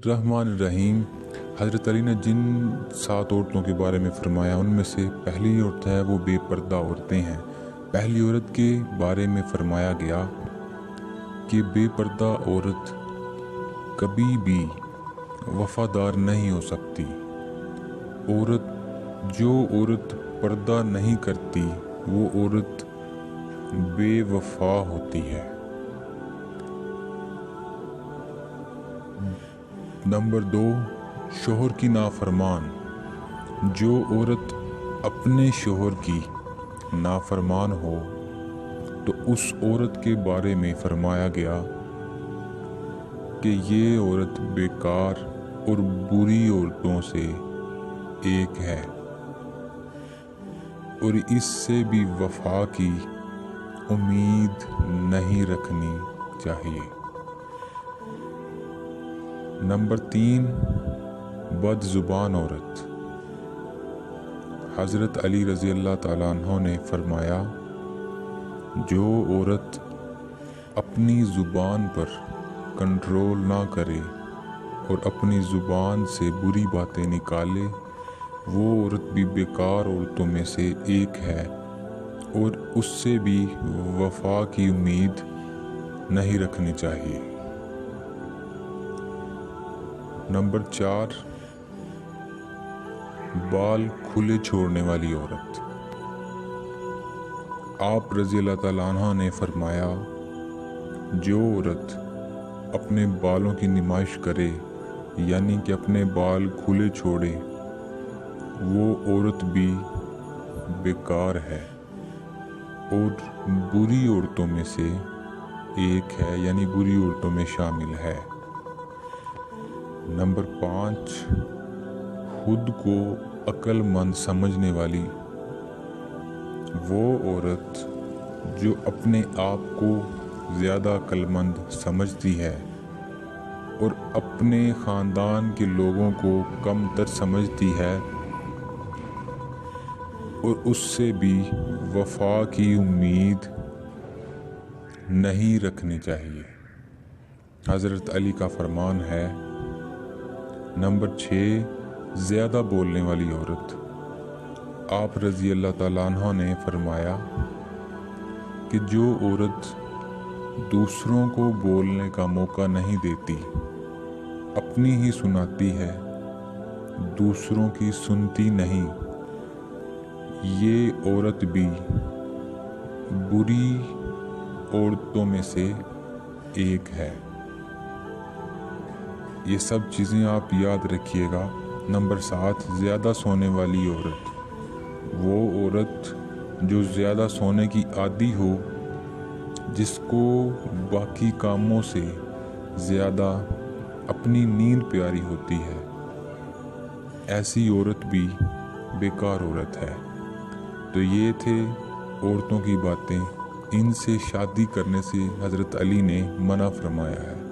الرحمن الرحیم۔ حضرت علی نے جن 7 عورتوں کے بارے میں فرمایا ان میں سے پہلی عورت ہے وہ بے پردہ عورتیں ہیں۔ پہلی عورت کے بارے میں فرمایا گیا کہ بے پردہ عورت کبھی بھی وفادار نہیں ہو سکتی۔ جو عورت پردہ نہیں کرتی وہ عورت بے وفا ہوتی ہے۔ نمبر 2، شوہر کی نافرمان۔ جو عورت اپنے شوہر کی نافرمان ہو تو اس عورت کے بارے میں فرمایا گیا کہ یہ عورت بیکار اور بری عورتوں سے ایک ہے اور اس سے بھی وفا کی امید نہیں رکھنی چاہیے۔ نمبر 3، بد زبان عورت۔ حضرت علی رضی اللہ تعالیٰ عنہ نے فرمایا جو عورت اپنی زبان پر کنٹرول نہ کرے اور اپنی زبان سے بری باتیں نکالے وہ عورت بھی بیکار عورتوں میں سے ایک ہے اور اس سے بھی وفا کی امید نہیں رکھنی چاہیے۔ نمبر 4، بال کھلے چھوڑنے والی عورت۔ آپ رضی اللہ تعالیٰ عنہ نے فرمایا جو عورت اپنے بالوں کی نمائش کرے یعنی کہ اپنے بال کھلے چھوڑے وہ عورت بھی بیکار ہے اور بری عورتوں میں سے ایک ہے یعنی بری عورتوں میں شامل ہے۔ نمبر 5، خود کو عقل مند سمجھنے والی۔ وہ عورت جو اپنے آپ کو زیادہ عقل مند سمجھتی ہے اور اپنے خاندان کے لوگوں کو کم تر سمجھتی ہے اور اس سے بھی وفا کی امید نہیں رکھنی چاہیے۔ حضرت علی کا فرمان ہے۔ نمبر 6، زیادہ بولنے والی عورت۔ آپ رضی اللہ تعالیٰ عنہ نے فرمایا کہ جو عورت دوسروں کو بولنے کا موقع نہیں دیتی، اپنی ہی سناتی ہے، دوسروں کی سنتی نہیں، یہ عورت بھی بری عورتوں میں سے ایک ہے۔ یہ سب چیزیں آپ یاد رکھیے گا۔ نمبر 7، زیادہ سونے والی عورت۔ وہ عورت جو زیادہ سونے کی عادی ہو، جس کو باقی کاموں سے زیادہ اپنی نیند پیاری ہوتی ہے، ایسی عورت بھی بیکار عورت ہے۔ تو یہ تھے عورتوں کی باتیں، ان سے شادی کرنے سے حضرت علی نے منع فرمایا ہے۔